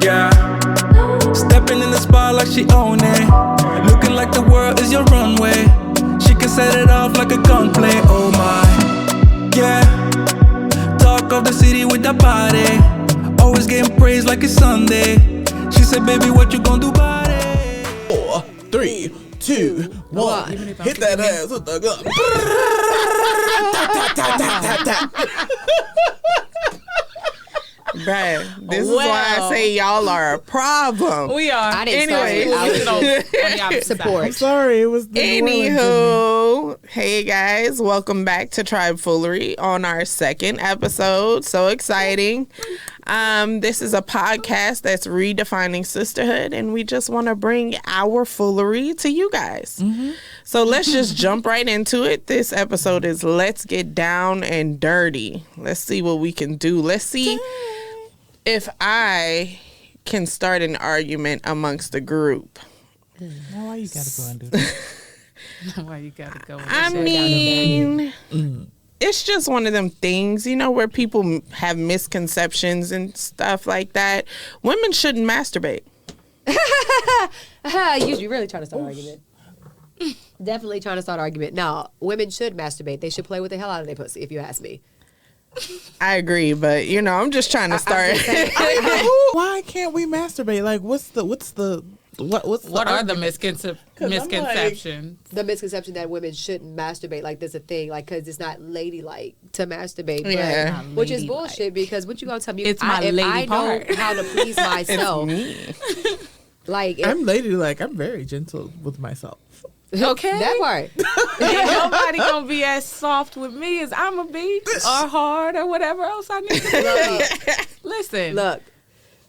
Yeah. Stepping in the spot like she own it. Looking like the world is your runway. She can set it off like a gunplay. Oh my. Yeah. Talk of the city with that body. Always getting praised like it's Sunday. She said, baby, what you gonna do about it? 4, 3, 2, 1. Hit that ass with the gun. Bruh, this is why I say y'all are a problem. We are. I didn't anyway, start it. on the opposite Support. I'm sorry, it was the Anywho, hey guys, welcome back to Tribe Foolery on our second episode. So exciting. This is a podcast that's redefining sisterhood, and we just want to bring our foolery to you guys. Mm-hmm. So let's just jump right into it. This episode is Let's Get Down and Dirty. Let's see what we can do. Let's see if I can start an argument amongst the group. Why you gotta go and do that? Why you gotta go? I mean, it's just one of them things, you know, where people have misconceptions and stuff like that. Women shouldn't masturbate. You really trying to start an argument. Definitely trying to start an argument. No, women should masturbate. They should play with the hell out of their pussy, if you ask me. I agree, but you know, I'm just trying to start. Why can't we masturbate? Like, what are the misconceptions? The misconception that women shouldn't masturbate, like there's a thing, like because it's not ladylike to masturbate, Yeah. which is bullshit. Because what you gonna tell me? It's my if lady I part. know how to please myself, like I'm ladylike. I'm very gentle with myself. Okay. that part. Ain't nobody gonna be as soft with me as I'm gonna be, or hard, or whatever else I need to do. Listen. Look,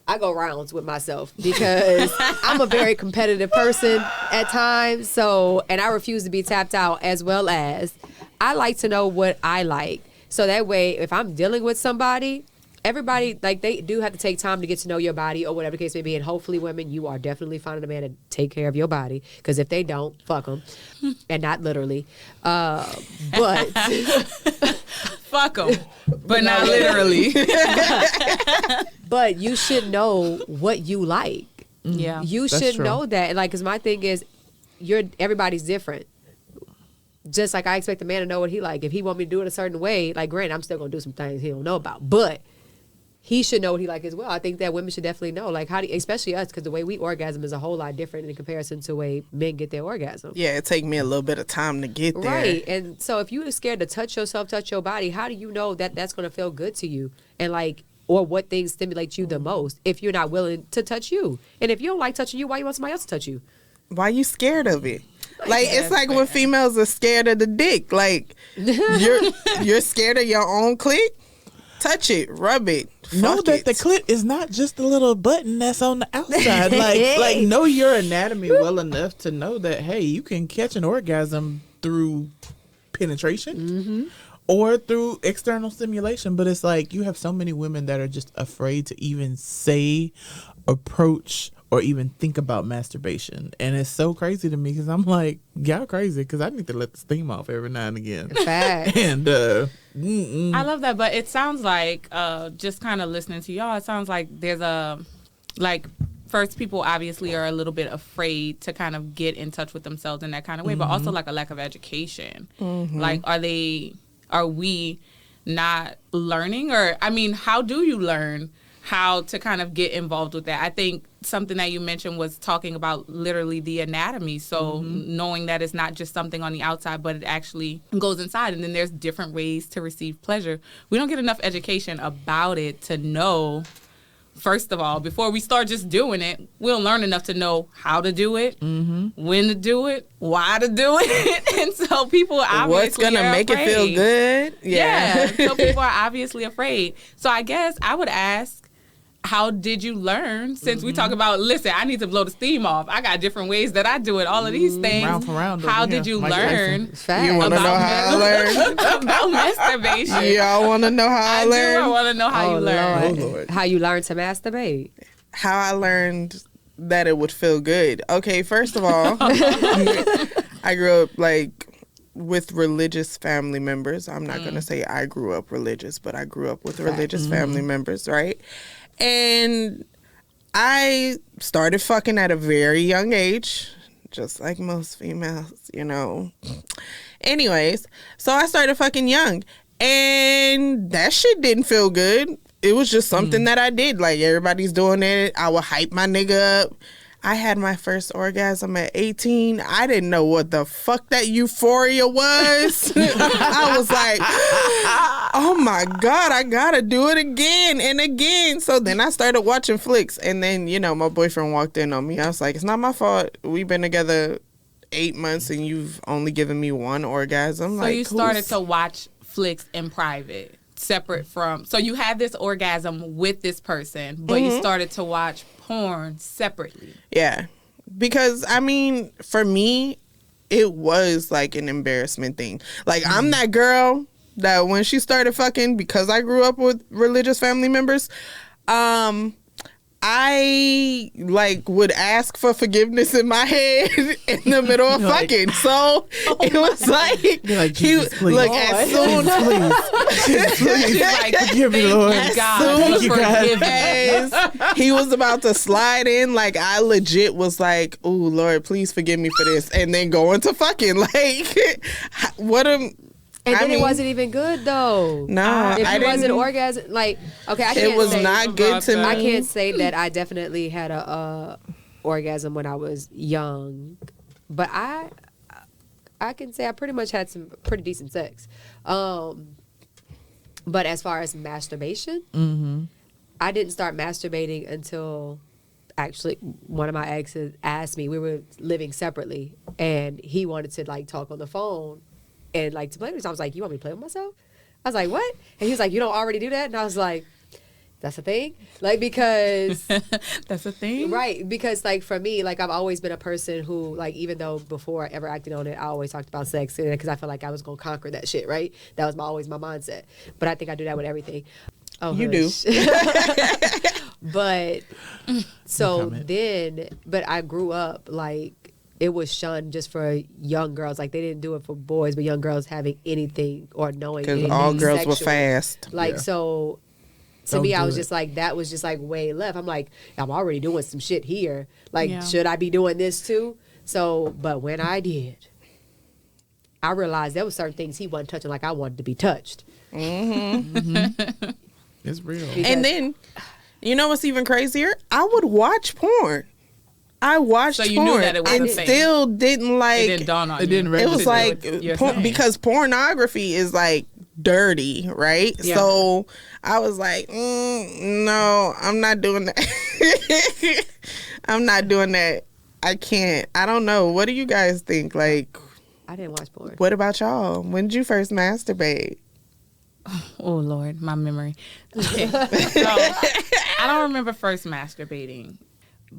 I go rounds with myself because I'm a very competitive person at times. So, and I refuse to be tapped out, as well as I like to know what I like. So that way, if I'm dealing with somebody, everybody, like, they do have to take time to get to know your body or whatever the case may be. And hopefully, women, you are definitely finding a man to take care of your body. Because if they don't, fuck them. And not literally. But... Fuck them, but not literally. But you should know what you like. Yeah, you should know that. Like, because my thing is, everybody's different. Just like I expect a man to know what he like. If he want me to do it a certain way, like, granted, I'm still gonna do some things he don't know about, but he should know what he like as well. I think that women should definitely know, like, how do, especially us, because the way we orgasm is a whole lot different in comparison to the way men get their orgasm. Yeah, it take me a little bit of time to get there. Right, and so if you're scared to touch yourself, touch your body, how do you know that that's gonna feel good to you? And like, or what things stimulate you the most if you're not willing to touch you? And if you don't like touching you, why you want somebody else to touch you? Why you scared of it? Like, it's like when females are scared of the dick. Like, you're scared of your own clit? Touch it, rub it. Know that the clit is not just a little button that's on the outside. like know your anatomy well enough to know that, hey, you can catch an orgasm through penetration or through external stimulation. But it's like you have so many women that are just afraid to even say, approach, or even think about masturbation. And it's so crazy to me because I'm like, y'all crazy, because I need to let the steam off every now and again. Fact. And I love that, but it sounds like, just kind of listening to y'all, it sounds like there's first, people obviously are a little bit afraid to kind of get in touch with themselves in that kind of way, but also like a lack of education. Like, are we not learning? Or, I mean, how do you learn how to kind of get involved with that? I think something that you mentioned was talking about literally the anatomy. So knowing that it's not just something on the outside, but it actually goes inside. And then there's different ways to receive pleasure. We don't get enough education about it to know, first of all, before we start just doing it, we'll learn enough to know how to do it, when to do it, why to do it. And so people obviously what's going to make it feel good? Yeah. So people are obviously afraid. So I guess I would ask, how did you learn? Since we talk about, listen, I need to blow the steam off. I got different ways that I do it. All of these things. Round for round. How did you learn? You want to know how I learned? About masturbation. Y'all want to know how I learned? I want to know how you learned. Oh, Lord. How you learn to masturbate. How I learned that it would feel good. Okay, first of all, I grew up with religious family members. I'm not going to say I grew up religious, but I grew up with religious family members, right? And I started fucking at a very young age, just like most females, you know. Anyways, so I started fucking young, and that shit didn't feel good. It was just something that I did. Like, everybody's doing it. I would hype my nigga up. I had my first orgasm at 18. I didn't know what the fuck that euphoria was. I was like, oh my God, I gotta do it again and again. So then I started watching flicks. And then, you know, my boyfriend walked in on me. I was like, it's not my fault. We've been together 8 months and you've only given me one orgasm. So like, you started to watch flicks in private, separate from... So you had this orgasm with this person, but you started to watch porn separately. Yeah. Because, I mean, for me, it was like an embarrassment thing. Like, I'm that girl that when she started fucking, because I grew up with religious family members, I like would ask for forgiveness in my head in the middle of fucking. So it was like, Jesus, please. Look, as soon She's like, Forgive me, Lord. God, you, God. forgive me. as he was about to slide in, like, I legit was like, "Oh Lord, please forgive me for this," and then going to fucking like, what am. And I then mean, it wasn't even good though. No, if I it wasn't didn't. orgasm, like, okay, I can't It was say, not good to me. I can't say that I definitely had a orgasm when I was young, but I can say I pretty much had some pretty decent sex. But as far as masturbation, I didn't start masturbating until actually one of my exes asked me. We were living separately, and he wanted to like talk on the phone and like to play with me. So I was like, "You want me to play with myself?" I was like, "What?" And he was like, "You don't already do that?" And I was like, "That's a thing?" Like, because That's a thing? right, because like for me, like I've always been a person who, like, even though before I ever acted on it, I always talked about sex because I felt like I was gonna conquer that shit. Right, that was always my mindset. But I think I do that with everything. Oh, You hush. do. But so comment. then, but I grew up like it was shunned just for young girls. Like, they didn't do it for boys, but young girls having anything or knowing Because anything all girls sexual. were fast. Like, Yeah. so to Don't me, I do was it. just like, that was just like way left. I'm like, I'm already doing some shit here. Like, Yeah. should I be doing this too? So, but when I did, I realized there was certain things he wasn't touching like I wanted to be touched. It's real. And then, you know what's even crazier? I would watch porn. I watched So you porn knew that it was and a thing. still didn't like. It didn't dawn on It you. didn't It was register. like You're por- saying. because pornography is like dirty, right? Yeah. So I was like, no, I'm not doing that. I'm not doing that. I can't. I don't know. What do you guys think? Like, I didn't watch porn. what about y'all? When did you first masturbate? Oh Lord, my memory. Okay. So I don't remember first masturbating,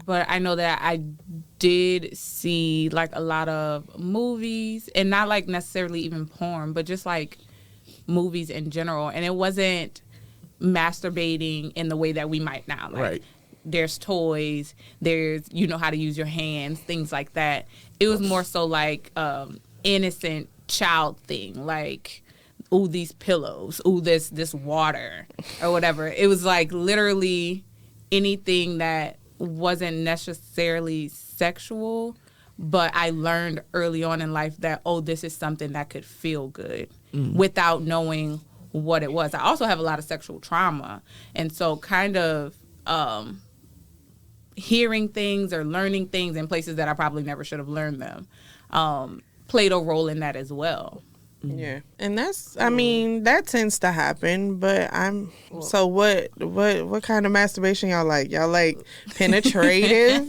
but I know that I did see like a lot of movies, and not like necessarily even porn, but just like movies in general. And it wasn't masturbating in the way that we might now. Like, Right. there's toys, there's, you know how to use your hands, things like that. It was more so like innocent child thing, like, ooh, these pillows, ooh, this water or whatever. It was like literally anything that wasn't necessarily sexual, but I learned early on in life that, oh, this is something that could feel good without knowing what it was. I also have a lot of sexual trauma, and so kind of hearing things or learning things in places that I probably never should have learned them played a role in that as well. Yeah, and that's, I mean, that tends to happen. But so what kind of masturbation y'all like? Y'all like penetrative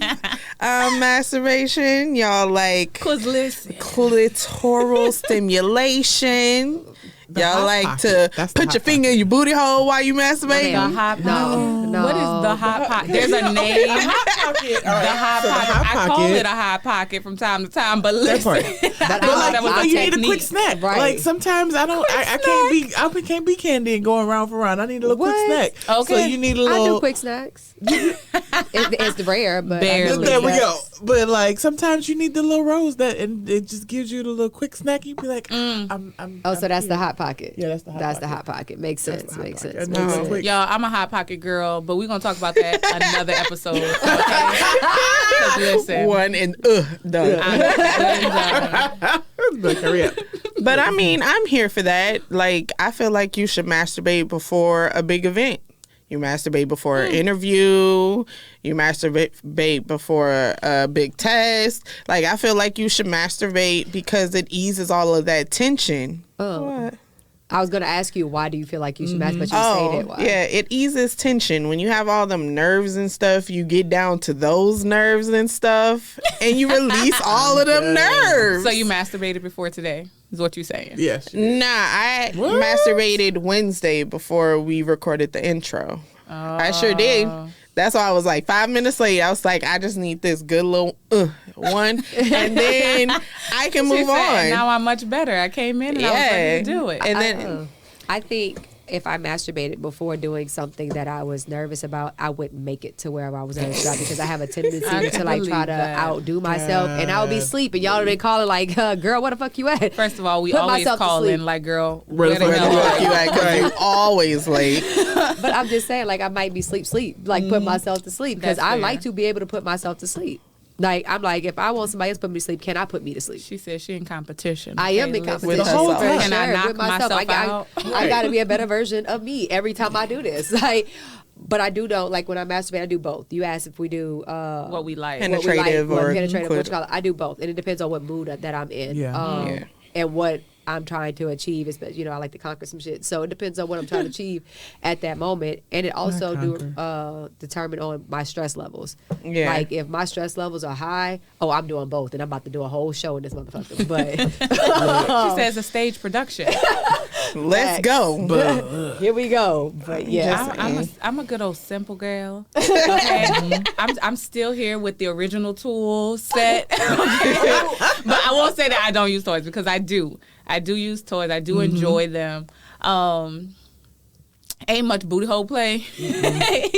masturbation? Y'all like 'Cause listen, clitoral stimulation? Y'all hot like pocket. to That's the put hot your finger in your booty hole while you masturbate? the hot pocket. No. What is the hot pocket? There's a name. The hot pocket. I call it a hot pocket from time to time, but That part. listen, But I thought I that was But a you need a technique. quick snack. Right. Like, sometimes I don't. I can't be candy and going round for round. I need a little What? quick snack. Okay. So you need a I little. do quick snacks. it's rare, but Barely. There we go. But like sometimes you need the little rose and it just gives you the little quick snack. You be like, I'm Oh, so I'm that's the here. hot pocket. Yeah, that's the hot That's the pocket. hot pocket. Makes sense. the hot Makes pocket. sense. And Makes it's sense. quick. Y'all, I'm a hot pocket girl. but we're gonna talk about that another episode. Okay? 'Cause listen, One and done. Look, hurry up. But I mean, I'm here for that. Like, I feel like you should masturbate before a big event. You masturbate before an interview. You masturbate before a big test. Like, I feel like you should masturbate because it eases all of that tension. What? I was going to ask you, why do you feel like you should masturbate? But you stated why. Yeah, it eases tension. When you have all them nerves and stuff, you get down to those nerves and stuff, and you release all of them nerves. so you masturbated before today, is what you saying? Yes. Nah, I masturbated Wednesday before we recorded the intro. I sure did. That's why I was like 5 minutes late. I was like, I just need this good little one, and then I can move on. Now I'm much better. I came in and I was ready to do it. And then I think if I masturbated before doing something that I was nervous about, I wouldn't make it to where I was nervous about, because I have a tendency to like try to outdo myself, and I would be sleeping. Y'all have been calling like, girl, where the fuck you at? First of all, we Put always myself to call sleep. in like, girl, Where the where the fuck hell fuck you at? 'Cause you always late. But I'm just saying, like, I might be sleep, like put myself to sleep, because That's I fair. like to be able to put myself to sleep. Like, I'm like, if I want somebody else to put me to sleep, can I put me to sleep? She said she in competition. I am in listen. competition. With herself. for Can I sure, knock with myself. myself out? I got to be a better version of me every time I do this. Like, but I do know, like, when I masturbate, I do both. You asked if we do What we like. And- what we like, Penetrative what or penetrative, quick. what you call it. I do both, and it depends on what mood that I'm in. Yeah. Yeah. And what I'm trying to achieve, especially, you know, I like to conquer some shit. So it depends on what I'm trying to achieve at that moment, and it also determine on my stress levels. Yeah. Like, if my stress levels are high, I'm doing both, and I'm about to do a whole show in this motherfucker. But She says a stage production. Let's go. But here we go. But yeah, I'm a good old simple girl. Okay? I'm still here with the original tools set. But I won't say that I don't use toys, because I do. I do use toys. I do enjoy them. Ain't much booty hole play.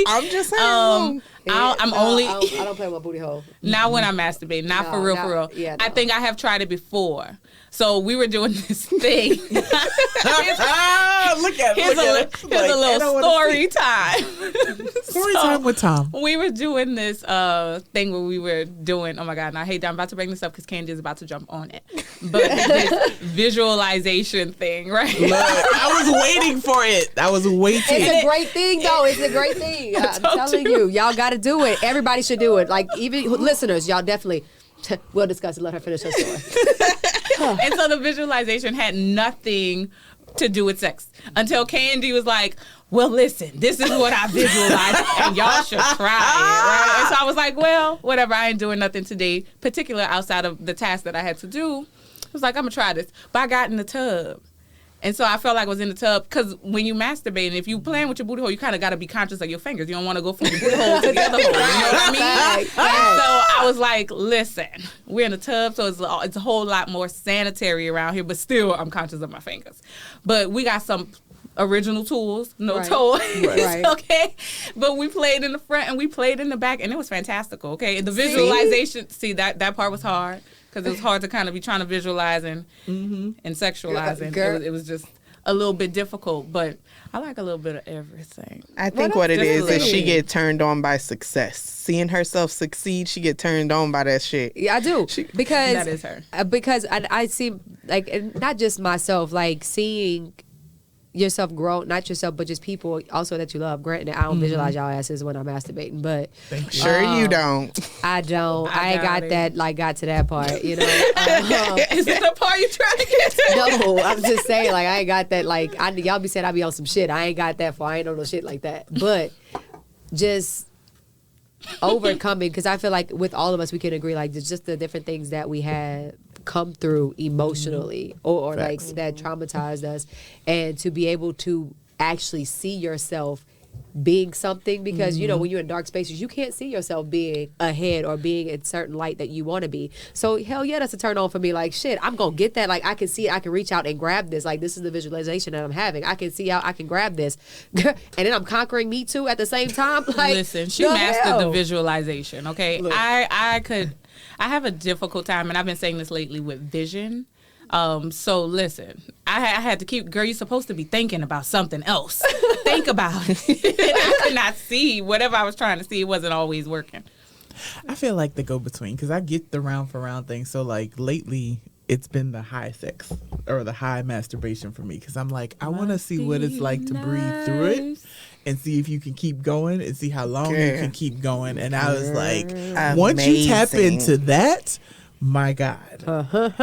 I'm just saying. I'm only I don't play with my booty hole. not when I masturbate. Not for real, for real. Yeah, I no. think I have tried it before. So we were doing this thing. look at Here's a little story time. Story time with Tom. We were doing this thing where we were doing, oh my God, and I hate that I'm about to bring this up because Candy is about to jump on it. But this visualization thing, right? Look, I was waiting for it. I was waiting. It's a great thing, though. It's a great thing. I'm telling you, y'all got to do it. Everybody should do it. Like, even listeners, y'all definitely. We'll discuss it. Let her finish her story. And so the visualization had nothing to do with sex until Candy was like, well, listen, this is what I visualized, and y'all should try it, right? And so I was like, well, whatever, I ain't doing nothing today, particular outside of the task that I had to do. I was like, I'm going to try this. But I got in the tub. And so I felt like I was in the tub, because when you masturbate, and if you playing with your booty hole, you kind of got to be conscious of your fingers. You don't want to go from your booty hole to the other hole. You know what I mean? Right. So I was like, listen, we're in the tub, so it's a whole lot more sanitary around here, but still I'm conscious of my fingers. But we got some original tools, no Right. toys, Right. okay? But we played in the front and we played in the back, and it was fantastical, okay? The visualization, that part was hard. Because it was hard to kind of be trying to visualize and sexualizing. Girl. It was just a little bit difficult, but I like a little bit of everything. I think what it is she get turned on by success. Seeing herself succeed, she get turned on by that shit. Yeah, I do. Because That is her. Because I see, like, and not just myself, like, seeing yourself grow, not yourself, but just people also that you love. Granted, I don't visualize y'all asses when I'm masturbating, but Sure you don't. I don't. I I ain't got got it. that, like, got to that part, you know? Is that the part you trying to get to? No, I'm just saying, like, I ain't got that, like, y'all be saying I be on some shit. I ain't got that far. I ain't on no shit like that. But just overcoming, because I feel like with all of us, we can agree, like, there's just the different things that we had come through emotionally or like that traumatized us, and to be able to actually see yourself being something, because you know, when you're in dark spaces, you can't see yourself being ahead or being in certain light that you want to be. So hell yeah, that's a turn on for me. Like, shit, I'm gonna get that. Like, I can see it, I can reach out and grab this. Like, this is the visualization that I'm having. I can see how I can grab this, and then I'm conquering me too at the same time. Like, Listen, she the mastered hell? the visualization, okay? I have a difficult time, and I've been saying this lately, with vision. So listen, I had to keep, girl, you're supposed to be thinking about something else. think about it. I could not see whatever I was trying to see. It wasn't always working. I feel like the go between because I get the round for round thing. So like lately, it's been the high sex or the high masturbation for me because I'm like, I want to see what it's like to breathe through it and see if you can keep going and see how long you can keep going. And I was like, once you tap into that, my God,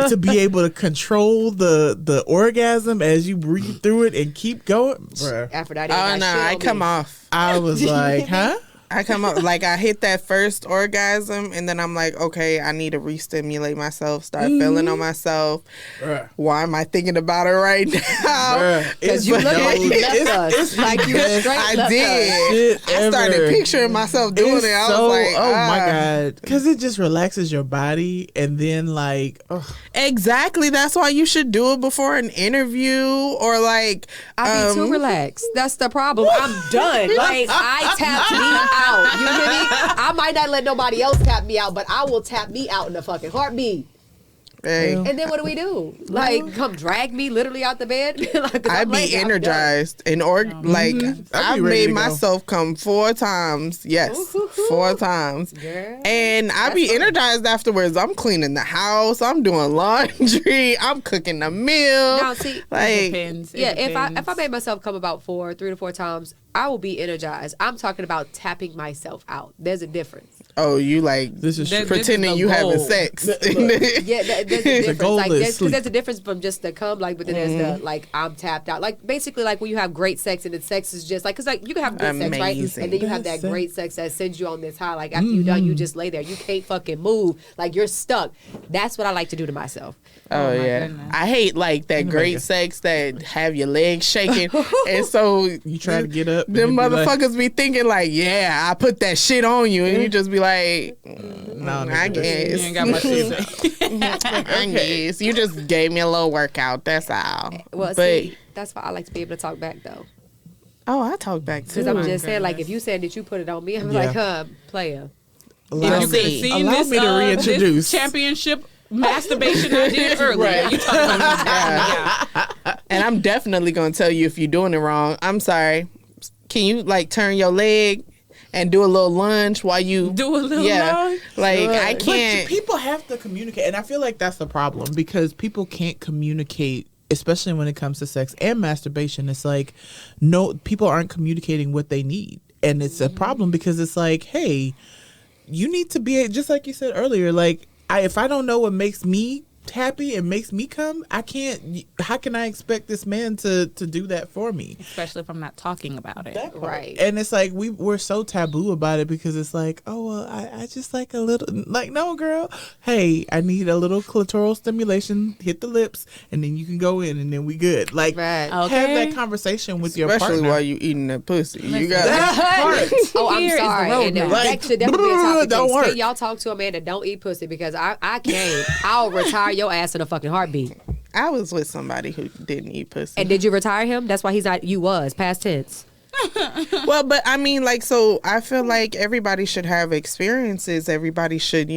to be able to control the orgasm as you breathe through it and keep going, bruh. Aphrodite. Oh no, I come off. I was like, huh? I come up like I hit that first orgasm and then I'm like, okay, I need to re-stimulate myself, start feeling on myself. Bruh. Why am I thinking about it right now? Because you look like you left us. Like you straight I left did. us. I started picturing myself doing it. I was like, oh my God. Because it just relaxes your body and then like, exactly. That's why you should do it before an interview or like. I be too relaxed. That's the problem. I'm done. Like I tapped me out. You hear me? I might not let nobody else tap me out, but I will tap me out in a fucking heartbeat. Hey. And then what do we do? Like, come drag me literally out the bed? Like, I'd be energized and like I've made myself come 4 times. Yes, 4 times. Girl, and I'd be energized afterwards. I'm cleaning the house. I'm doing laundry. I'm cooking a meal. Now, see, like, Depends. It yeah, depends. if I made myself come about 3 to 4 times, I will be energized. I'm talking about tapping myself out. There's a difference. oh, you like this is This pretending is the you having goal. sex. Yeah, there's a difference. goal Like, is sleep. there's a difference from just the come, like, but then there's the like I'm tapped out. Like basically, like when you have great sex and the sex is just like, cause like you can have good sex, right? Amazing. And then you have that Best great sex that sends you on this high. Like after you're done, you just lay there. You can't fucking move. Like you're stuck. That's what I like to do to myself. Oh, my yeah. goodness. I hate like that great sex that have your legs shaking. And so you try to get up. and them you be like, motherfuckers be thinking like, yeah, I put that shit on you. And you just be like, no, I nigga, guess. You ain't got much to say. I guess. You just gave me a little workout. That's all. Well, but, see, that's why I like to be able to talk back though. oh, I talk back too. Because I'm my just saying, like, goodness. if you said that you put it on me, I'm Yeah. like, player. allow If you could have me, seen allow this, me to this reintroduce. championship masturbation I did earlier. You talking about yeah. And I'm definitely going to tell you if you're doing it wrong. I'm sorry. Can you like turn your leg and do a little lunge while you Do a little lunge? Like I But can't. people have to communicate, and I feel like that's the problem because people can't communicate, especially when it comes to sex and masturbation. It's like no, people aren't communicating what they need, and it's a problem because it's like, hey, you need to be just like you said earlier. Like, if I don't know what makes me happy and makes me come, I can't. How can I expect this man to do that for me? Especially if I'm not talking about it. That part. Right. And it's like we're so taboo about it because it's like, oh well, I just like a little, like, no girl, hey, I need a little clitoral stimulation, hit the lips, and then you can go in and then we good. Like Right. have Okay. that conversation with your Especially partner. while you eating that pussy. You got That part. Oh, I'm Here is the sorry. And roadmap. that should definitely be a topic. Don't Can work. y'all talk to a man that don't eat pussy? Because I can't. I'll retire your ass in a fucking heartbeat. I was with somebody who didn't eat pussy. And did you retire him? That's why he's not. You was past tense. Well, but I mean, like, so I feel like everybody should have experiences. Everybody should,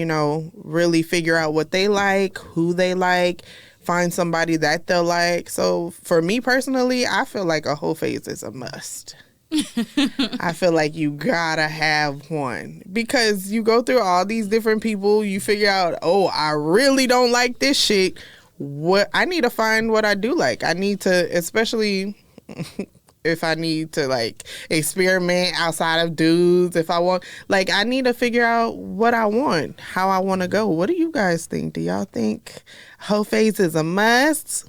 really figure out what they like, who they like, find somebody that they'll like. So for me personally, I feel like a whole phase is a must. I feel like you gotta have one because you go through all these different people. You figure out, oh, I really don't like this shit. What I need to find what I do like. I need to, especially if I need to like experiment outside of dudes. If I want, like, I need to figure out what I want, how I want to go. What do you guys think? Do y'all think whole phase is a must?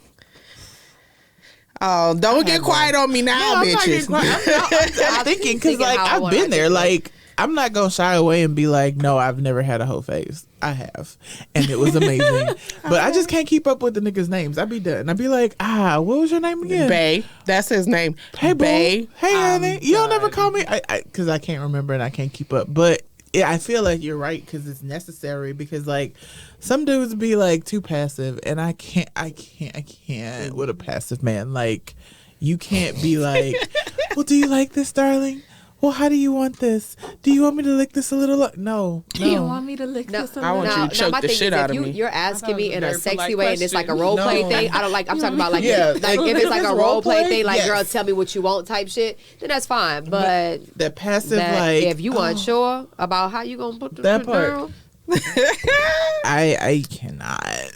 Oh, don't get quiet on me now, No, I'm not bitches. getting quiet. I'm thinking because like how I I've wanna been there. articulate. Like I'm not gonna shy away and be like, no, I've never had a whole phase. I have, and it was amazing. But I just can't keep up with the niggas' names. I'd be done. I'd be like, what was your name again? Bay. That's his name. Hey, boo. Bay. Hey, honey. You don't ever call me because I can't remember and I can't keep up. But yeah, I feel like you're right because it's necessary because like some dudes be like too passive and I can't with a passive man. Like you can't be like, well, do you like this, darling? well, how do you want this? Do you want me to lick this a little? No. Do you want me to lick this? I want you to choke my the thing shit is, out if of me. you're asking me in a Very sexy polite way and it's like a question. role play No. thing, I don't like. I'm talking about like, Yeah, like if it's like a role play thing, like yes. girl, tell me what you want type shit, then that's fine. But The passive, that like, if you oh, unsure about how you gonna put the That part. girl, I cannot.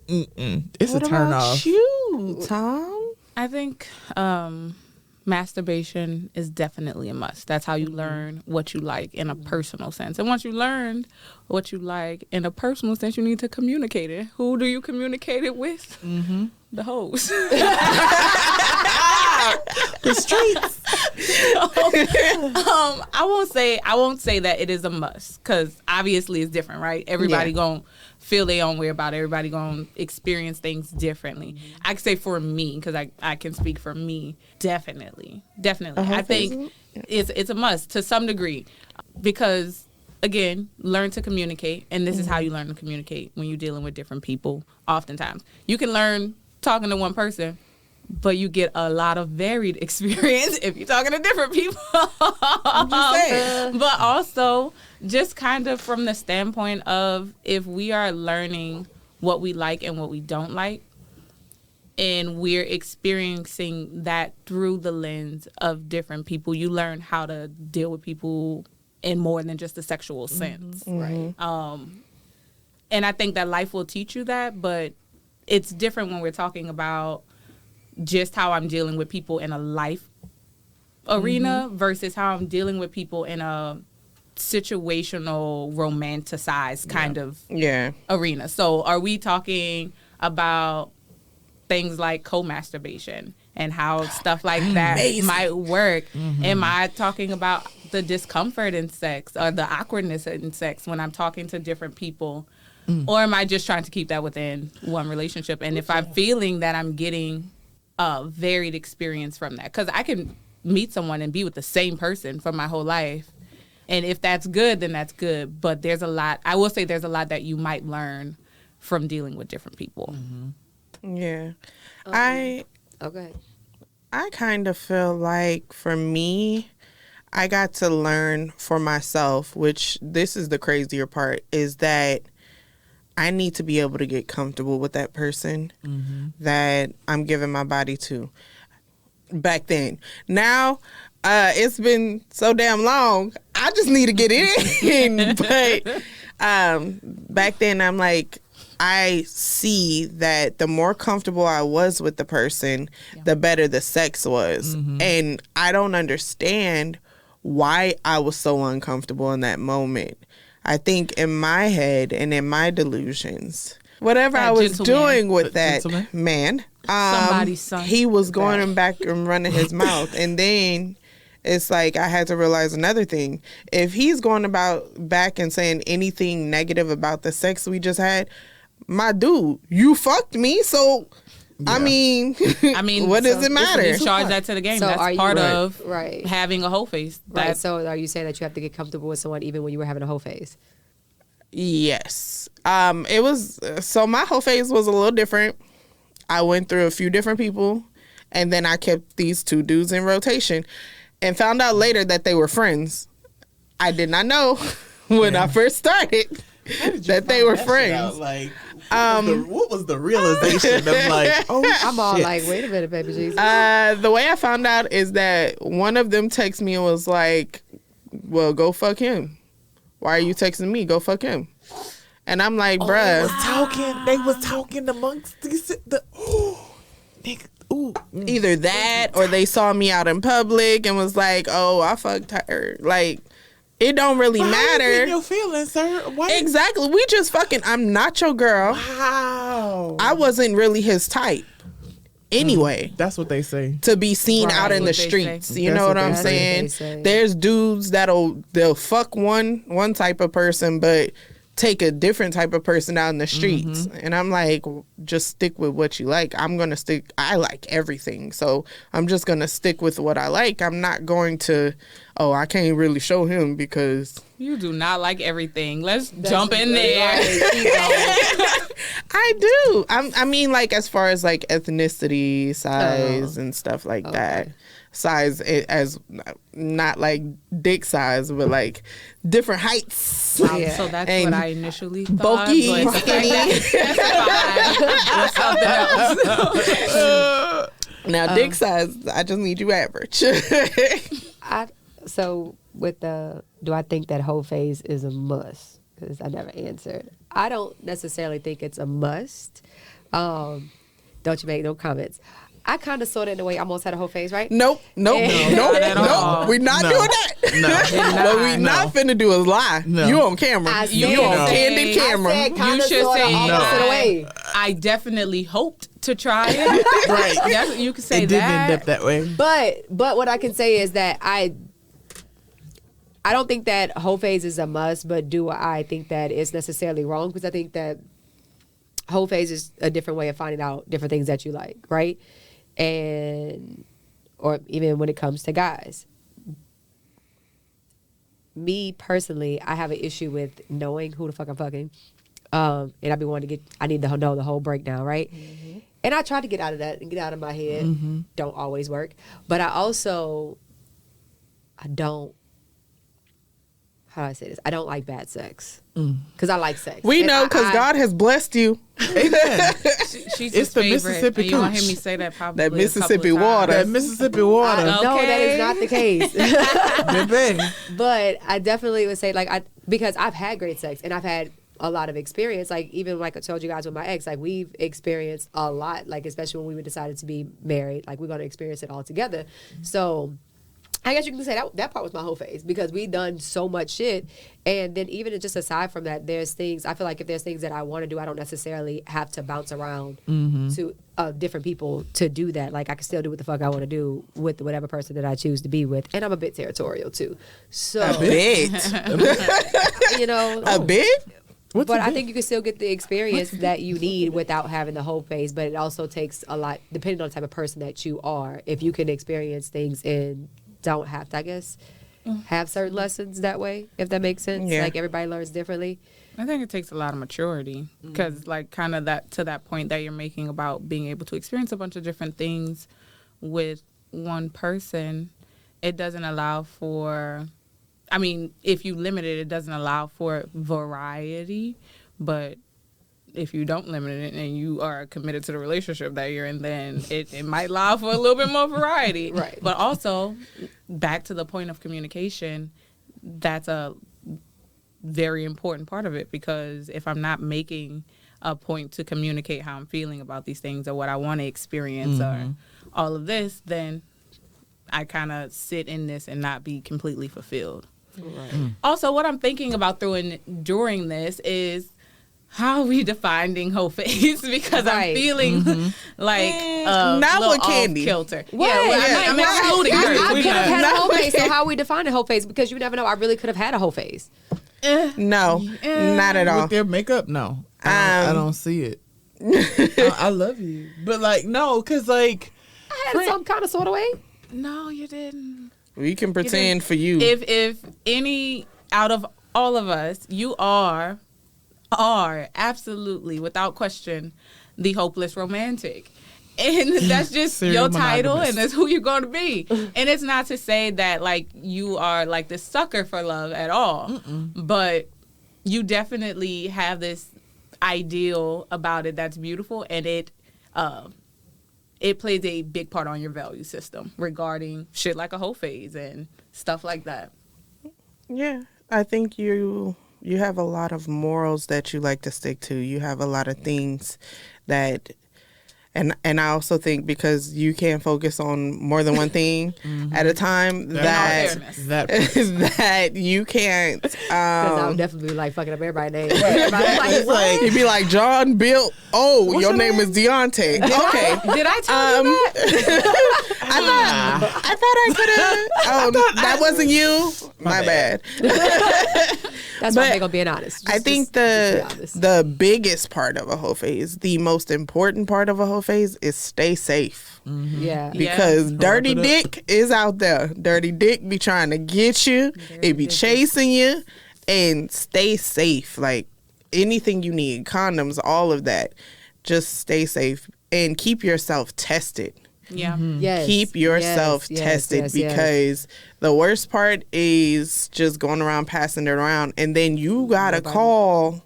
It's What a turn about off. you, Tom? I think masturbation is definitely a must. That's how you learn what you like in a personal sense. And once you learned what you like in a personal sense, you need to communicate it. Who do you communicate it with? The hoes. The streets. I won't say that it is a must, because obviously it's different, right? Everybody gonna feel their own way about it. Everybody gonna experience things differently. I can say for me, because I can speak for me, definitely. I think it's a must to some degree, because again, learn to communicate, and this is how you learn to communicate when you're dealing with different people. Oftentimes you can learn talking to one person, but you get a lot of varied experience if you're talking to different people. I'm just saying. But also, just kind of from the standpoint of, if we are learning what we like and what we don't like, and we're experiencing that through the lens of different people, you learn how to deal with people in more than just a sexual sense. right? And I think that life will teach you that, but it's different when we're talking about just how I'm dealing with people in a life arena versus how I'm dealing with people in a situational, romanticized kind of arena. So are we talking about things like co-masturbation and how stuff like that might work? Am I talking about the discomfort in sex or the awkwardness in sex when I'm talking to different people? Or am I just trying to keep that within one relationship? And if I'm feeling that I'm getting a varied experience from that, because I can meet someone and be with the same person for my whole life, and if that's good, then that's good. But there's a lot, I will say there's a lot that you might learn from dealing with different people. Yeah. Okay. I kind of feel like, for me, I got to learn for myself, which this is the crazier part, is that I need to be able to get comfortable with that person that I'm giving my body to. Back then. Now, it's been so damn long, I just need to get it in. But back then, I'm like, I see that the more comfortable I was with the person, the better the sex was. And I don't understand why I was so uncomfortable in that moment. I think in my head and in my delusions, whatever That I was gentleman. doing with that Gentleman? man, Somebody's son. he was going back and running his mouth. And then it's like, I had to realize another thing. If he's going back and saying anything negative about the sex we just had, my dude, you fucked me. So, I mean, what does it matter? Charge that to the game. So are That's you- part Right. of Right. having a whole face. Right. That's So are you saying that you have to get comfortable with someone even when you were having a whole phase? Yes. It was, so my whole phase was a little different. I went through a few different people, and then I kept these two dudes in rotation and found out later that they were friends. I did not know when I first started that they were friends. Like, what was the realization of like, oh, I'm all shit. like, wait a minute, baby Jesus. The way I found out is that one of them texted me and was like, well, go fuck him. Why are you texting me? Go fuck him. And I'm like, bruh. They was talking amongst the nigga. Ooh. Either that or they saw me out in public and was like, oh, I fucked her. Like, it don't really How you matter. getting your feelings, sir? Why? Exactly. We just fucking, I'm not your girl. Wow. I wasn't really his type anyway. That's what they say. To be seen Right. out in the What they streets. say. You That's know what what I'm they saying? say. There's dudes they'll fuck one type of person, but take a different type of person out in the streets. And I'm like, just stick with what you like. I like everything. So I'm just going to stick with what I like. I'm not going to, I can't really show him because You do not like everything. Let's jump in there. I do. I mean, like, as far as like ethnicity, size, and stuff like that. size as not like dick size, but like different heights. Yeah. So that's And what I initially thought. bulky, but the fact that that's fine. That's something else. Now, dick size, I just need you average. So with the, do I think that whole phase is a must? Because I never answered. I don't necessarily think it's a must. Don't you make no comments. I kind of sort of in a way almost had a whole phase, right? Nope. not at all. We're not doing that. No. What we not finna do is lie. No. You on camera. I You said- on No. candid camera. I said kind You of should sort of say opposite no. away. I definitely hoped to try it. Right. You could say It didn't that. end up that way. But what I can say is that I don't think that whole phase is a must, but do I think that it's necessarily wrong? Because I think that whole phase is a different way of finding out different things that you like, right? And or even when it comes to guys. Me personally, I have an issue with knowing who the fuck I'm fucking. And I be wanting to I need to know the whole breakdown, right? Mm-hmm. And I try to get out of that and get out of my head. Mm-hmm. Don't always work. But I don't, how do I say this? I don't like bad sex. Because I like sex. We And know because God has blessed you. Amen. She's It's his the favorite, Mississippi and you won't hear cooch. me say that probably That a Mississippi couple of water. That times. Mississippi water. No, that Okay. is not the case. Baby. But I definitely would say, like, because I've had great sex and I've had a lot of experience. Like, even like I told you guys with my ex, like, we've experienced a lot, like, especially when we decided to be married. Like, we're going to experience it all together. So I guess you can say that part was my whole phase because we done so much shit. And then even just aside from that, there's things, I feel like if there's things that I want to do, I don't necessarily have to bounce around to different people to do that. Like, I can still do what the fuck I want to do with whatever person that I choose to be with. And I'm a bit territorial too. So, A bit. you know. A bit? What's But a I bit? think you can still get the experience that you need without having the whole phase. But it also takes a lot, depending on the type of person that you are. If you can experience things and don't have to, I guess, have certain lessons that way, if that makes sense. Yeah. Like, everybody learns differently. I think it takes a lot of maturity because, like, kind of that to that point that you're making about being able to experience a bunch of different things with one person, it doesn't allow for. I mean, if you limit it, it doesn't allow for variety. But if you don't limit it and you are committed to the relationship that you're in, then it might allow for a little bit more variety. Right. But also, back to the point of communication, that's a very important part of it because if I'm not making a point to communicate how I'm feeling about these things or what I want to experience or all of this, then I kind of sit in this and not be completely fulfilled. Right. Also, what I'm thinking about during this is how are we defining whole phase because I'm Right. feeling like Not little with Candy. off kilter. What? Yeah, well, I'm excluding her. I We could have know. had a whole Not phase. So with- how are we defining a whole phase? Because you never know. I really could have had a whole phase. No, not at all. With their makeup, no. I don't see it. I love you. But, like, no, because, like, I had some kind of sort of way. No, you didn't. We can pretend for you. If any out of all of us, you are absolutely without question the hopeless romantic. And that's just Serial your title monogamous. and that's who you're going to be. And it's not to say that like you are like this sucker for love at all. But you definitely have this ideal about it that's beautiful and it plays a big part on your value system regarding shit like a whole phase and stuff like that. Yeah, I think you have a lot of morals that you like to stick to. You have a lot of things that, and I also think because you can't focus on more than one thing at a time, that that you can't. Because I would definitely be like fucking up everybody's name. It's like, You'd be like John, Bill. Oh, What's your your name is Deontay. Okay. Did I tell you that? I thought I could have. That wasn't you. My bad. That's why I'm big on being honest. I think Just be honest. the biggest part of a whole phase, the most important part of a whole phase, is stay safe. Yeah. Because dirty Wrap it up. dick is out there. Dirty dick be trying to get you. It be chasing you. And stay safe. Like anything you need, condoms, all of that. Just stay safe and keep yourself tested. Yeah. Yes. Keep yourself tested because the worst part is just going around passing it around, and then you gotta call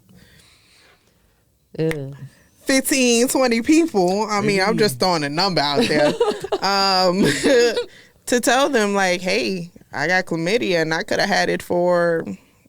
15, 20 people. I mean, I'm just throwing a number out there to tell them like, hey, I got chlamydia and I could have had it for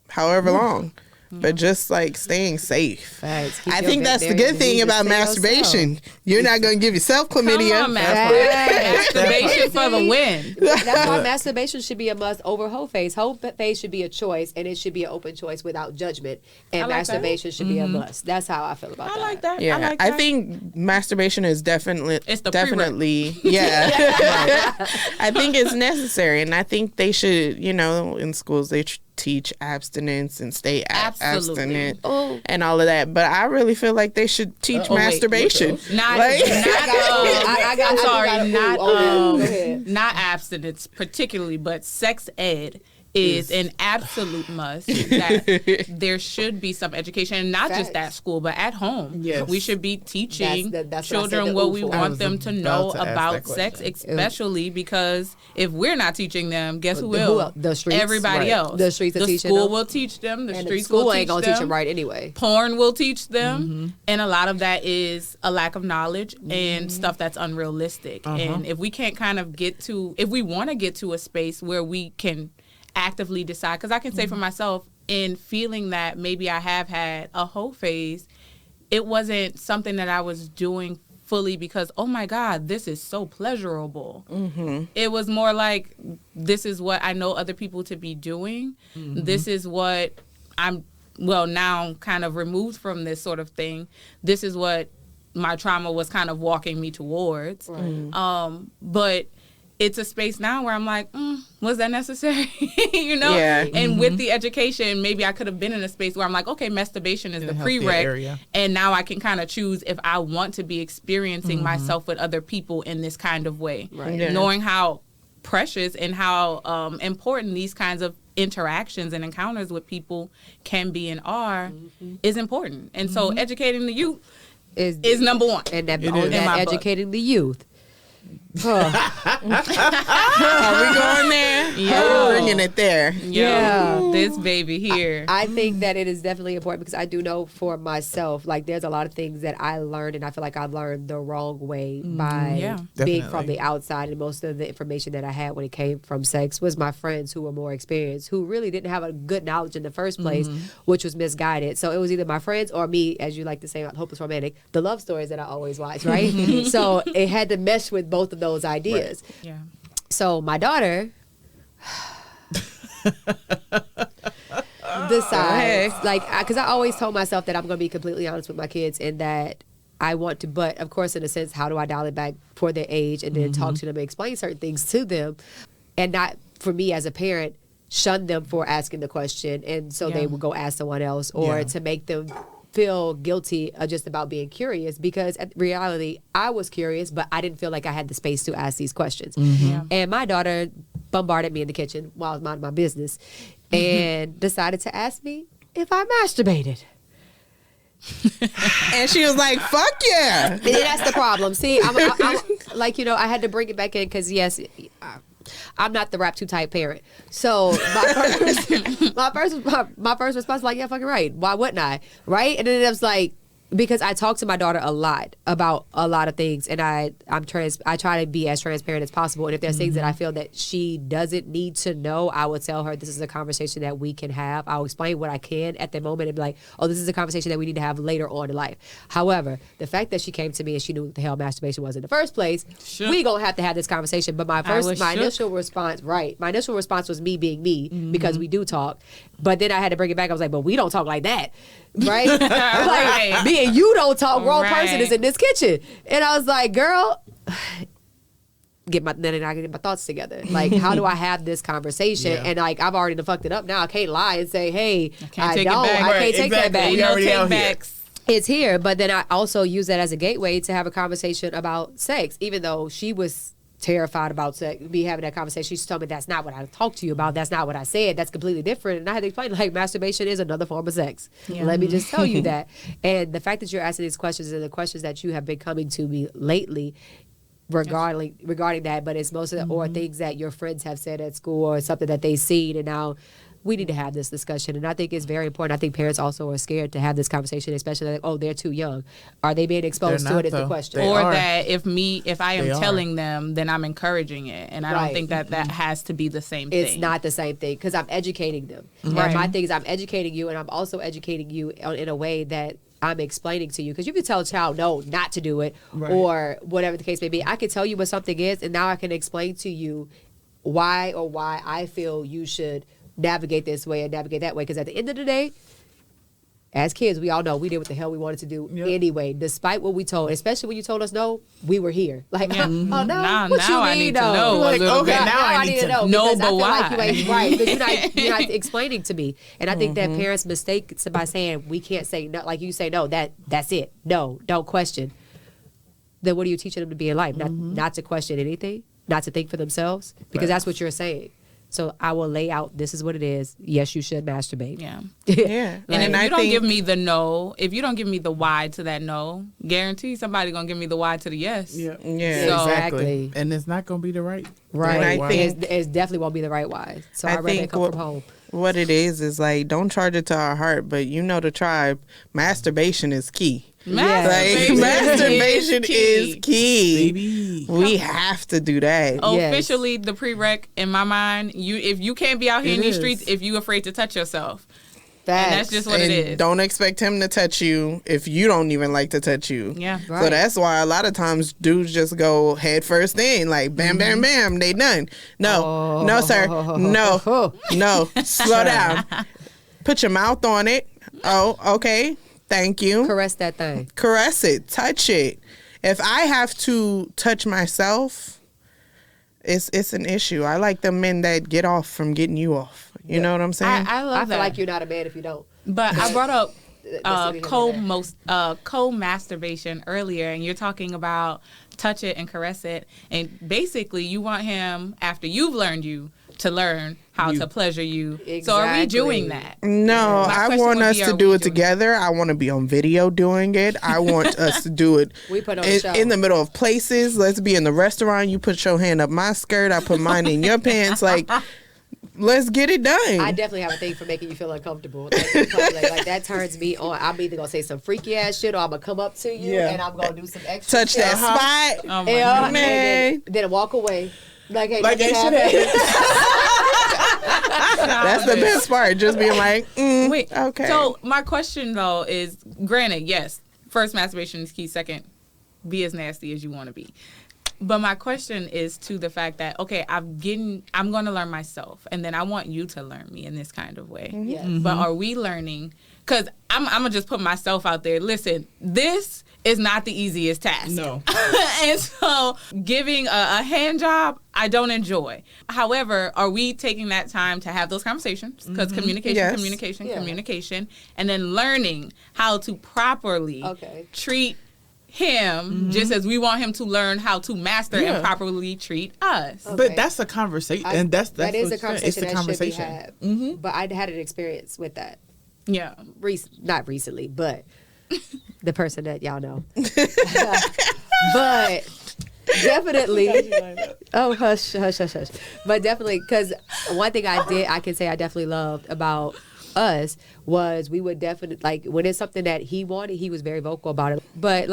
however long. But just like staying safe. I think that's the good thing about masturbation. You're not going to give yourself chlamydia. Come on, masturbation for the win. That's why masturbation should be a must over whole phase. Whole phase should be a choice, and it should be an open choice without judgment. And masturbation should be a must. That's how I feel about that. I like that. Yeah, I like that. I think masturbation is definitely the yeah. I think it's necessary, and I think they should, in schools they teach abstinence and stay abstinent and all of that. But I really feel like they should teach masturbation. Not abstinence particularly, but sex ed is an absolute must. That there should be some education, and not just at school, but at home. Yes. We should be teaching that's children what we want them to know about sex, especially because if we're not teaching them, guess who will? The streets. Everybody else. The streets are teaching school them. will teach them. The And streets school will ain't teach gonna them. teach them right anyway. Porn will teach them, and a lot of that is a lack of knowledge and stuff that's unrealistic. And if we can't kind of if we want to get to a space where we can actively decide, because I can say for myself, in feeling that maybe I have had a whole phase, it wasn't something that I was doing fully because, oh my God, this is so pleasurable. It was more like, this is what I know other people to be doing. This is what I'm, now kind of removed from this sort of thing. This is what my trauma was kind of walking me towards. But it's a space now where I'm like, was that necessary? Yeah. And with the education, maybe I could have been in a space where I'm like, okay, masturbation is the prereq, and now I can kind of choose if I want to be experiencing myself with other people in this kind of way. Knowing how precious and how important these kinds of interactions and encounters with people can be and are is important. And so educating the youth is number one. And educating the youth. Are we going there? Yeah. Are we bringing it there? This baby here. I think that it is definitely important because I do know for myself, like there's a lot of things that I learned, and I feel like I learned the wrong way by being from the outside. And most of the information that I had when it came from sex was my friends who were more experienced, who really didn't have a good knowledge in the first place, which was misguided. So it was either my friends or me, as you like to say, hopeless romantic, the love stories that I always watch, right? So it had to mesh with both of those ideas. Yeah. So my daughter decides, because I always told myself that I'm going to be completely honest with my kids and that I want to, but of course, in a sense, how do I dial it back for their age and then talk to them and explain certain things to them, and not for me as a parent shun them for asking the question, and so they would go ask someone else, or to make them feel guilty just about being curious, because in reality I was curious, but I didn't feel like I had the space to ask these questions. And my daughter bombarded me in the kitchen while I was minding my business and decided to ask me if I masturbated. And she was like, fuck yeah. And that's the problem. See, I'm like, I had to bring it back in because, yes, I'm not the rap too type parent. So my first response was like, yeah, fucking right. Why wouldn't I? Right? And then it was like, because I talk to my daughter a lot about a lot of things, and I try to be as transparent as possible. And if there's things that I feel that she doesn't need to know, I will tell her this is a conversation that we can have. I'll explain what I can at the moment and be like, oh, this is a conversation that we need to have later on in life. However, the fact that she came to me and she knew what the hell masturbation was in the first place, we gonna have to have this conversation. But my initial response was me being me, because we do talk. But then I had to bring it back. I was like, but we don't talk like that. Right? Like, me and you don't talk. Wrong person is in this kitchen. And I was like, girl, then I get my thoughts together. Like, how do I have this conversation? And like, I've already fucked it up now. I can't lie and say, hey, I can't take that back. No take backs. It's here. But then I also use that as a gateway to have a conversation about sex, even though she was terrified about me having that conversation. She told me that's not what I talked to you about. That's not what I said. That's completely different. And I had to explain, like, masturbation is another form of sex. Let me just tell you that. And the fact that you're asking these questions and the questions that you have been coming to me lately, regarding that, but it's most of the, or things that your friends have said at school or something that they've seen, and now we need to have this discussion. And I think it's very important. I think parents also are scared to have this conversation, especially like, oh, they're too young. Are they being exposed They're to not, it is the though. question. They or are. that if I am They are. telling them, then I'm encouraging it, and I don't Right. think that has to be the same thing. It's not the same thing because I'm educating them. Right. And my thing is I'm educating you, and I'm also educating you in a way that I'm explaining to you, because you can tell a child no, not to do it, Right. or whatever the case may be. I can tell you what something is, and now I can explain to you why I feel you should navigate this way and navigate that way. Because at the end of the day, as kids, we all know we did what the hell we wanted to do anyway, despite what we told. Especially when you told us no, we were here. Like, oh no, Now what you I mean need to no? know a Like, little okay, bit. now I need to know. know, because I but feel like you why? ain't right, because you're not explaining to me. And I think that parents mistake by saying we can't say no. Like you say no, that's it. No, don't question. Then what are you teaching them to be in life? Not to question anything, not to think for themselves, because that's what you're saying. So I will lay out, this is what it is. Yes, you should masturbate. Yeah. Yeah. And if I you don't think- give me the no, if you don't give me the why to that no, guarantee somebody gonna give me the why to the yes. Yeah. Yeah. So- Exactly. And it's not going to be the right. Right. And I why. think- It definitely won't be the right wise. So I I'd rather think come what- from home. What it is like, don't charge it to our heart, but you know the tribe, masturbation is key. Like, masturbation is key. Baby. We have to do that. Yes. Officially, the prereq in my mind, if you can't be out here in It these is. streets, if you afraid to touch yourself, Facts. and that's just what And it is. don't expect him to touch you if you don't even like to touch you. Yeah. So Right. that's why a lot of times dudes just go head first in, like bam, bam, bam, they done. No, no, sir. No, no. Slow down. Put your mouth on it. Oh, okay. Thank you. Caress that thing. Caress it. Touch it. If I have to touch myself, it's an issue. I like the men that get off from getting you off. You know what I'm saying? I love I that. feel like you're not a man if you don't. But I brought up That's what we have co-masturbation earlier, and you're talking about touch it and caress it, and basically you want him, after you've learned to learn how to pleasure you. So are we Exactly. doing that? No, My I question want would us be, to are do we it doing together. I want to be on video doing it. I want us to do it We put on a show. in the middle of places. Let's be in the restaurant. You put your hand up my skirt. I put mine in your pants. Like, let's get it done. I definitely have a thing for making you feel uncomfortable. Like, in public. Like, that turns me on. I'm either gonna say some freaky ass shit, or I'm gonna come up to you Yeah. and I'm gonna do some extra Touch shit. that spot. Oh my Yeah, God. and Man. then walk away. Like, hey, Like nothing it should happened. happen. That's the best part. Just being like, Wait. okay. So my question though is, granted, yes, first masturbation is key. Second, be as nasty as you want to be. But my question is to the fact that, okay, I'm going to learn myself, and then I want you to learn me in this kind of way. Yes. But are we learning? Because I'm going to just put myself out there. Listen, this is not the easiest task. No. And so giving a hand job, I don't enjoy. However, are we taking that time to have those conversations? Because communication, Yes. communication, Yeah. communication, and then learning how to properly Okay. treat him just as we want him to learn how to master Yeah. and properly treat us. Okay. But that's a conversation. And that's that is what a you're saying. It's conversation the that conversation. should be had. But I had an experience with that. Yeah. Not recently, but the person that y'all know. But definitely. Oh, hush, hush, hush, hush. But definitely, because one thing I can say I definitely loved about us was we would definitely, like, when it's something that he wanted, he was very vocal about it. But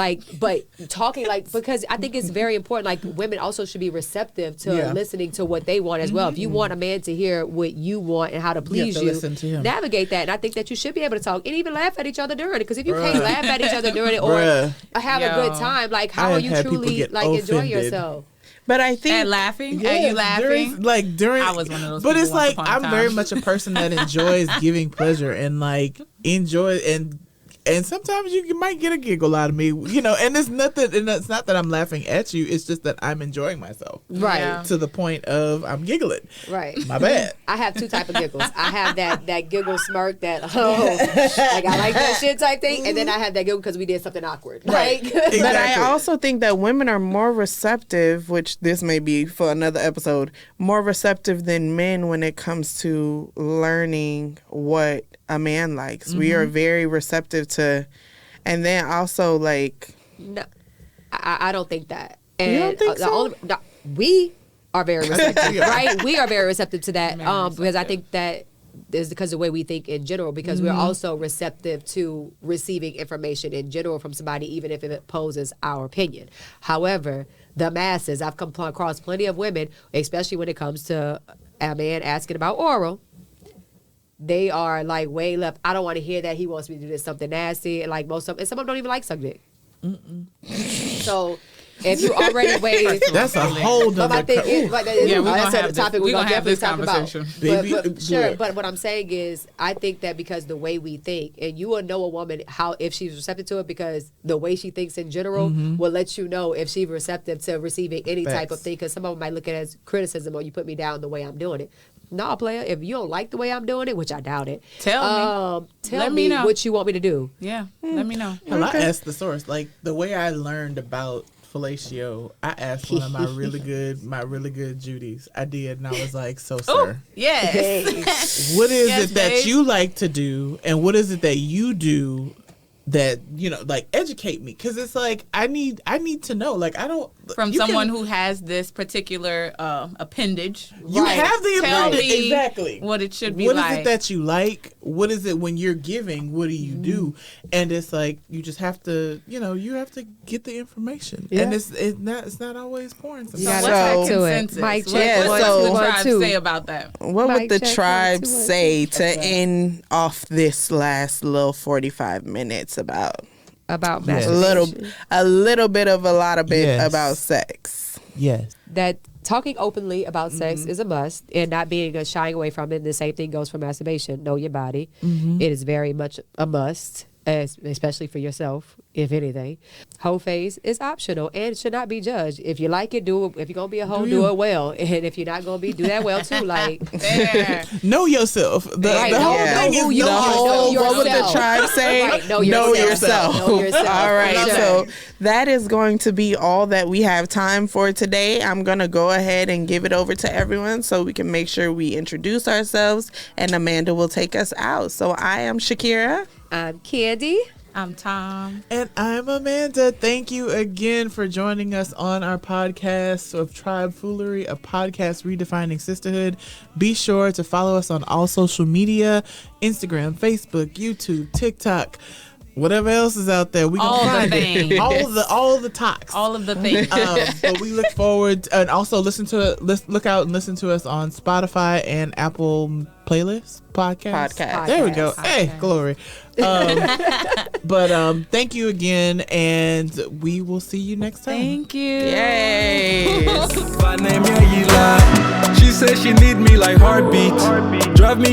talking, like, because I think it's very important, like, women also should be receptive to Yeah. listening to what they want as well. If you want a man to hear what you want and how to please to you, listen to him. navigate that. And I think that you should be able to talk and even laugh at each other during it. Because if you Bruh. can't laugh at each other during it or Bruh. have a Yo. good time, like, how I are have you had people truly, get like, enjoying offended. yourself? But I think And laughing? Are you laughing? During, I was one of those But people it's once like upon a I'm time. very much a person that enjoys giving pleasure and like enjoy and sometimes you might get a giggle out of me, you know. And it's nothing. And it's not that I'm laughing at you. It's just that I'm enjoying myself, Right. Yeah. to the point of I'm giggling. Right. My bad. I have two type of giggles. I have that giggle smirk, that like I like that shit type thing, and then I have that giggle because we did something awkward. Right. Like, But I Exactly. also think that women are more receptive, which this may be for another episode, more receptive than men when it comes to learning what a man likes. We are very receptive to, and then also like, no, I don't think that. And You don't think so? We are very receptive, Yeah. right? We are very receptive to that Very because I receptive. think that is because of the way we think in general, because we're also receptive to receiving information in general from somebody, even if it opposes our opinion. However, the masses, I've come across plenty of women, especially when it comes to a man asking about oral. They are like way left. I don't want to hear that he wants me to do this something nasty. And like most of them, and some of them don't even like suck dick. So if you already wait, That's a whole but my nother. thing is, Yeah, we're that's gonna a have topic this, we're gonna have definitely this talk about. conversation. Baby, But sure, look. but what I'm saying is, I think that because the way we think, and you will know a woman how if she's receptive to it, because the way she thinks in general will let you know if she's receptive to receiving any type of Facts. thing. Because some of them might look at it as criticism, or you put me down the way I'm doing it. No, player, if you don't like the way I'm doing it, which I doubt it, Tell me. tell Let me me know. what you want me to do. Yeah, let me know. Hell, I asked the source. Like the way I learned about fellatio, I asked one of my really good Judies. I did, and I was like, "So, sir, Yes. what is Yes, it that babe. you like to do, and what is it that you do that like educate me? Because it's like I need to know. Like I don't From you someone can- who has this particular appendage. you Right. have the Tell ability me exactly what it should be What is like. it that you like? What is it when you're giving? What do you do? And it's like you just have to, you have to get the information, Yeah. and it's not always porn. You Sometimes. gotta What's So- that talk to it. consensus? Mic What- check. Yeah, what so- does the One, tribe two. say about that? What Mic would the check, tribe 1, 2, 1, 2. say to end off this last little 45 minutes about About Yeah. masturbation. a little bit of a lot of bit Yes. about sex? Yes. That talking openly about sex is a must, and not being shying away from it. The same thing goes for masturbation. Know your body. It is very much a must, especially for yourself, if anything. Hoe phase is optional and should not be judged. If you like it, do it. If you're gonna be a hoe, do it well. And if you're not gonna be, do that well too. Like There. Know yourself. The Right, whole know thing who is you know are. yourself. Know What would the yourself. tribe say? Right, know Know yourself. yourself. Know yourself. All right, Love so that. that is going to be all that we have time for today. I'm going to go ahead and give it over to everyone so we can make sure we introduce ourselves, and Amanda will take us out. So I am Shakira. I'm Candy. I'm Tom. And I'm Amanda. Thank you again for joining us on our podcast of Tribe Foolery, a podcast redefining sisterhood. Be sure to follow us on all social media, Instagram, Facebook, YouTube, TikTok, whatever else is out there. We All gonna the find things. it. All the talks. All of the things. But we look forward and also look out and listen to us on Spotify and Apple playlist podcast. There we go. Podcast. Hey, glory. But thank you again, and we will see you next time. Thank you. Yay. My name, yeah, Eli. She said she need me like heartbeat. Drive me